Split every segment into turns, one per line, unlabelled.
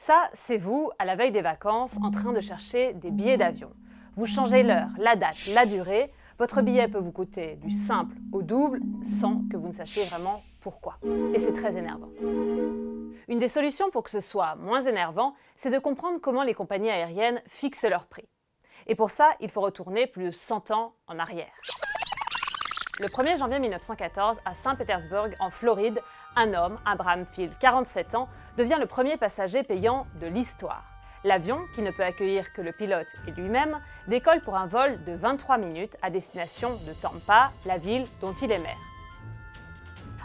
Ça, c'est vous, à la veille des vacances, en train de chercher des billets d'avion. Vous changez l'heure, la date, la durée. Votre billet peut vous coûter du simple au double sans que vous ne sachiez vraiment pourquoi. Et c'est très énervant. Une des solutions pour que ce soit moins énervant, c'est de comprendre comment les compagnies aériennes fixent leurs prix. Et pour ça, il faut retourner plus de 100 ans en arrière. Le 1er janvier 1914, à Saint-Pétersbourg, en Floride, un homme, Abraham Field, 47 ans, devient le premier passager payant de l'histoire. L'avion, qui ne peut accueillir que le pilote et lui-même, décolle pour un vol de 23 minutes à destination de Tampa, la ville dont il est maire.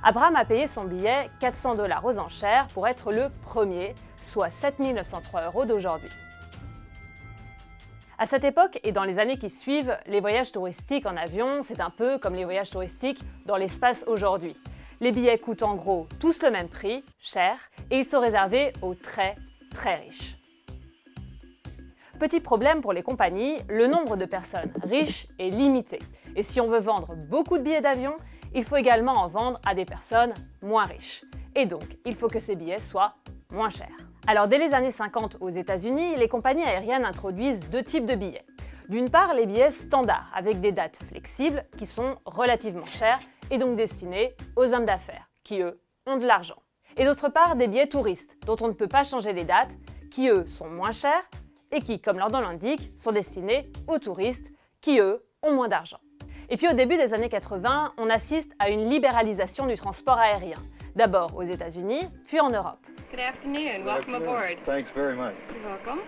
Abraham a payé son billet 400 $ aux enchères pour être le premier, soit 7 903 € d'aujourd'hui. À cette époque et dans les années qui suivent, les voyages touristiques en avion, c'est un peu comme les voyages touristiques dans l'espace aujourd'hui. Les billets coûtent en gros tous le même prix, cher, et ils sont réservés aux très riches. Petit problème pour les compagnies, le nombre de personnes riches est limité. Et si on veut vendre beaucoup de billets d'avion, il faut également en vendre à des personnes moins riches. Et donc, il faut que ces billets soient moins chers. Alors, dès les années 50 aux États-Unis, les compagnies aériennes introduisent deux types de billets. D'une part, les billets standards, avec des dates flexibles, qui sont relativement chers, et donc destinés aux hommes d'affaires, qui eux, ont de l'argent. Et d'autre part, des billets touristes, dont on ne peut pas changer les dates, qui eux, sont moins chers, et qui, comme leur nom l'indique, sont destinés aux touristes, qui eux, ont moins d'argent. Et puis au début des années 80, on assiste à une libéralisation du transport aérien. D'abord aux États-Unis, puis en Europe.
Good afternoon. Welcome aboard.
Thanks very much.
You're welcome.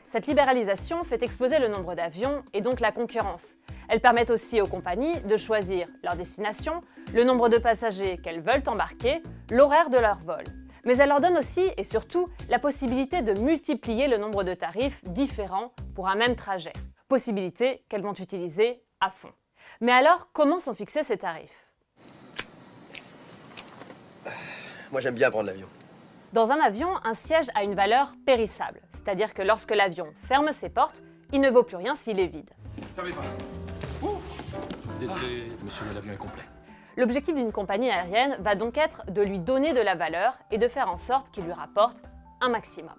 Cette libéralisation fait exploser le nombre d'avions et donc la concurrence. Elle permet aussi aux compagnies de choisir leur destination, le nombre de passagers qu'elles veulent embarquer, l'horaire de leur vol. Mais elle leur donne aussi et surtout la possibilité de multiplier le nombre de tarifs différents pour un même trajet. Possibilité qu'elles vont utiliser à fond. Mais alors, comment sont fixés ces tarifs?
Moi, j'aime bien prendre l'avion.
Dans un avion, un siège a une valeur périssable, c'est-à-dire que lorsque l'avion ferme ses portes, il ne vaut plus rien s'il est vide.
Fermez pas.
Désolé, monsieur, mais l'avion est complet.
L'objectif d'une compagnie aérienne va donc être de lui donner de la valeur et de faire en sorte qu'il lui rapporte un maximum.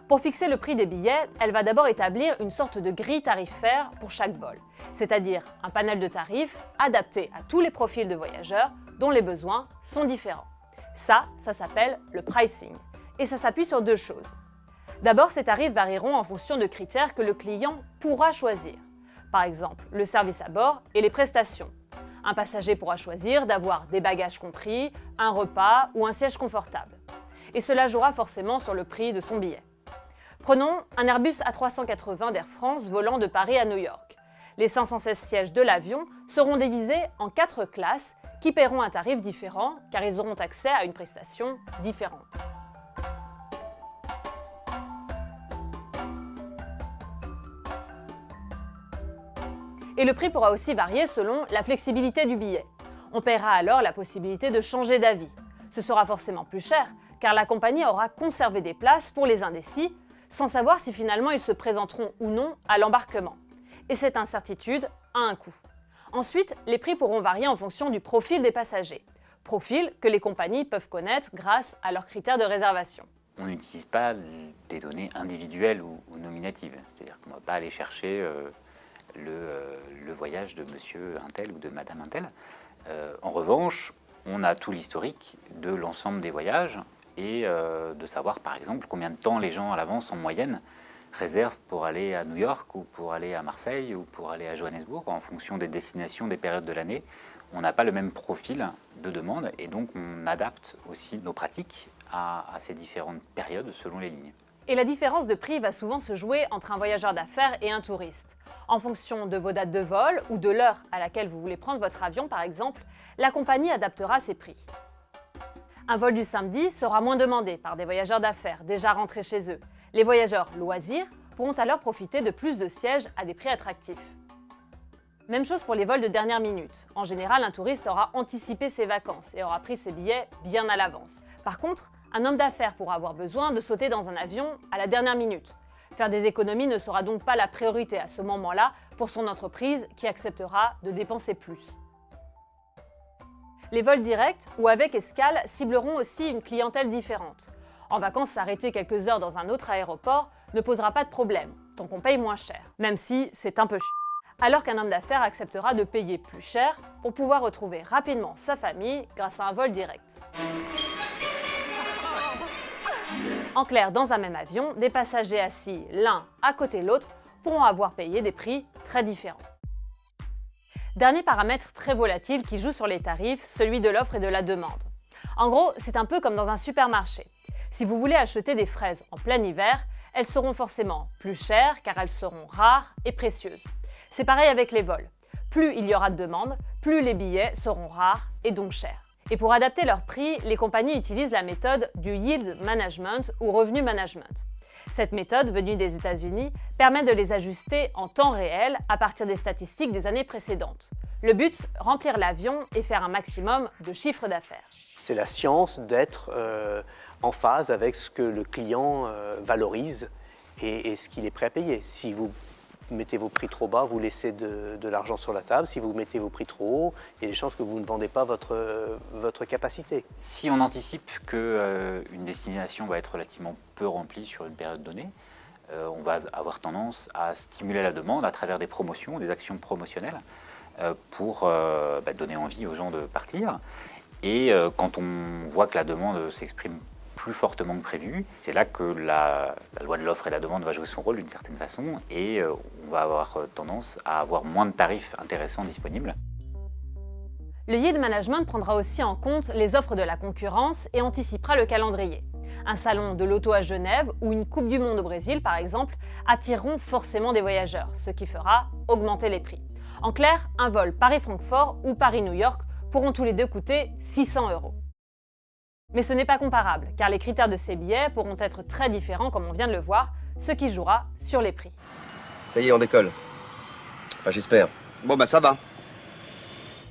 Pour fixer le prix des billets, elle va d'abord établir une sorte de grille tarifaire pour chaque vol, c'est-à-dire un panel de tarifs adapté à tous les profils de voyageurs dont les besoins sont différents. Ça s'appelle le pricing, et ça s'appuie sur deux choses. D'abord, ces tarifs varieront en fonction de critères que le client pourra choisir. Par exemple, le service à bord et les prestations. Un passager pourra choisir d'avoir des bagages compris, un repas ou un siège confortable. Et cela jouera forcément sur le prix de son billet. Prenons un Airbus A380 d'Air France volant de Paris à New York. Les 516 sièges de l'avion seront divisés en 4 classes qui paieront un tarif différent car ils auront accès à une prestation différente. Et le prix pourra aussi varier selon la flexibilité du billet. On paiera alors la possibilité de changer d'avis. Ce sera forcément plus cher car la compagnie aura conservé des places pour les indécis sans savoir si finalement ils se présenteront ou non à l'embarquement. Et cette incertitude a un coût. Ensuite, les prix pourront varier en fonction du profil des passagers. Profil que les compagnies peuvent connaître grâce à leurs critères de réservation.
On n'utilise pas des données individuelles ou nominatives. C'est-à-dire qu'on ne va pas aller chercher le voyage de monsieur untel ou de madame untel. En revanche, on a tout l'historique de l'ensemble des voyages et de savoir par exemple combien de temps les gens à l'avance en moyenne réservent pour aller à New York ou pour aller à Marseille ou pour aller à Johannesburg. En fonction des destinations, des périodes de l'année, on n'a pas le même profil de demande et donc on adapte aussi nos pratiques à ces différentes périodes selon les lignes.
Et la différence de prix va souvent se jouer entre un voyageur d'affaires et un touriste. En fonction de vos dates de vol ou de l'heure à laquelle vous voulez prendre votre avion par exemple, la compagnie adaptera ses prix. Un vol du samedi sera moins demandé par des voyageurs d'affaires déjà rentrés chez eux. Les voyageurs loisirs pourront alors profiter de plus de sièges à des prix attractifs. Même chose pour les vols de dernière minute. En général, un touriste aura anticipé ses vacances et aura pris ses billets bien à l'avance. Par contre, un homme d'affaires pourra avoir besoin de sauter dans un avion à la dernière minute. Faire des économies ne sera donc pas la priorité à ce moment-là pour son entreprise qui acceptera de dépenser plus. Les vols directs ou avec escale cibleront aussi une clientèle différente. En vacances, s'arrêter quelques heures dans un autre aéroport ne posera pas de problème, tant qu'on paye moins cher, même si c'est un peu chiant. Alors qu'un homme d'affaires acceptera de payer plus cher pour pouvoir retrouver rapidement sa famille grâce à un vol direct. En clair, dans un même avion, des passagers assis l'un à côté de l'autre pourront avoir payé des prix très différents. Dernier paramètre très volatile qui joue sur les tarifs, celui de l'offre et de la demande. En gros, c'est un peu comme dans un supermarché. Si vous voulez acheter des fraises en plein hiver, elles seront forcément plus chères car elles seront rares et précieuses. C'est pareil avec les vols. Plus il y aura de demandes, plus les billets seront rares et donc chers. Et pour adapter leurs prix, les compagnies utilisent la méthode du yield management ou revenu management. Cette méthode, venue des États-Unis, permet de les ajuster en temps réel à partir des statistiques des années précédentes. Le but, remplir l'avion et faire un maximum de chiffre d'affaires.
C'est la science d'être en phase avec ce que le client valorise et ce qu'il est prêt à payer. Si vous mettez vos prix trop bas, vous laissez de l'argent sur la table. Si vous mettez vos prix trop hauts, il y a des chances que vous ne vendez pas votre capacité.
Si on anticipe qu'une destination va être relativement peu remplie sur une période donnée, on va avoir tendance à stimuler la demande à travers des promotions, des actions promotionnelles pour donner envie aux gens de partir. Et quand on voit que la demande s'exprime plus fortement que prévu, c'est là que la loi de l'offre et la demande va jouer son rôle d'une certaine façon et on va avoir tendance à avoir moins de tarifs intéressants disponibles.
Le yield management prendra aussi en compte les offres de la concurrence et anticipera le calendrier. Un salon de l'auto à Genève ou une Coupe du Monde au Brésil, par exemple, attireront forcément des voyageurs, ce qui fera augmenter les prix. En clair, un vol Paris-Francfort ou Paris-New York pourront tous les deux coûter 600 €. Mais ce n'est pas comparable, car les critères de ces billets pourront être très différents comme on vient de le voir, ce qui jouera sur les prix.
Ça y est, on décolle. Enfin, j'espère.
Bon, bah ça va.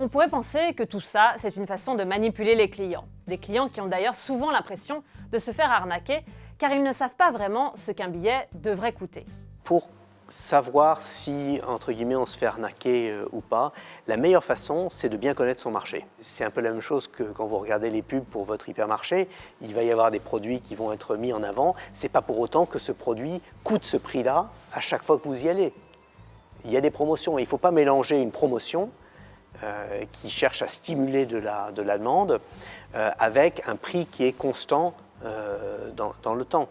On pourrait penser que tout ça, c'est une façon de manipuler les clients. Des clients qui ont d'ailleurs souvent l'impression de se faire arnaquer, car ils ne savent pas vraiment ce qu'un billet devrait coûter.
Pour savoir si, entre guillemets, on se fait arnaquer ou pas, la meilleure façon, c'est de bien connaître son marché. C'est un peu la même chose que quand vous regardez les pubs pour votre hypermarché. Il va y avoir des produits qui vont être mis en avant. C'est pas pour autant que ce produit coûte ce prix-là à chaque fois que vous y allez. Il y a des promotions. Il ne faut pas mélanger une promotion qui cherche à stimuler de la demande avec un prix qui est constant dans le temps.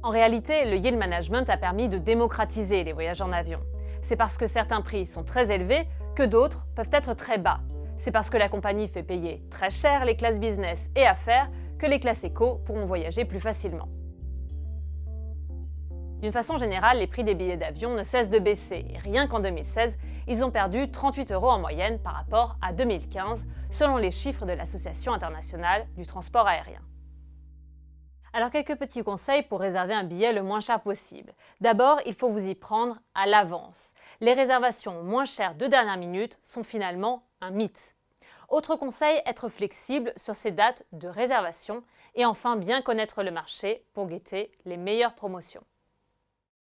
En réalité, le yield management a permis de démocratiser les voyages en avion. C'est parce que certains prix sont très élevés que d'autres peuvent être très bas. C'est parce que la compagnie fait payer très cher les classes business et affaires que les classes éco pourront voyager plus facilement. D'une façon générale, les prix des billets d'avion ne cessent de baisser et rien qu'en 2016, ils ont perdu 38 € en moyenne par rapport à 2015, selon les chiffres de l'Association internationale du transport aérien. Alors quelques petits conseils pour réserver un billet le moins cher possible. D'abord, il faut vous y prendre à l'avance. Les réservations moins chères de dernière minute sont finalement un mythe. Autre conseil, être flexible sur ces dates de réservation et enfin bien connaître le marché pour guetter les meilleures promotions.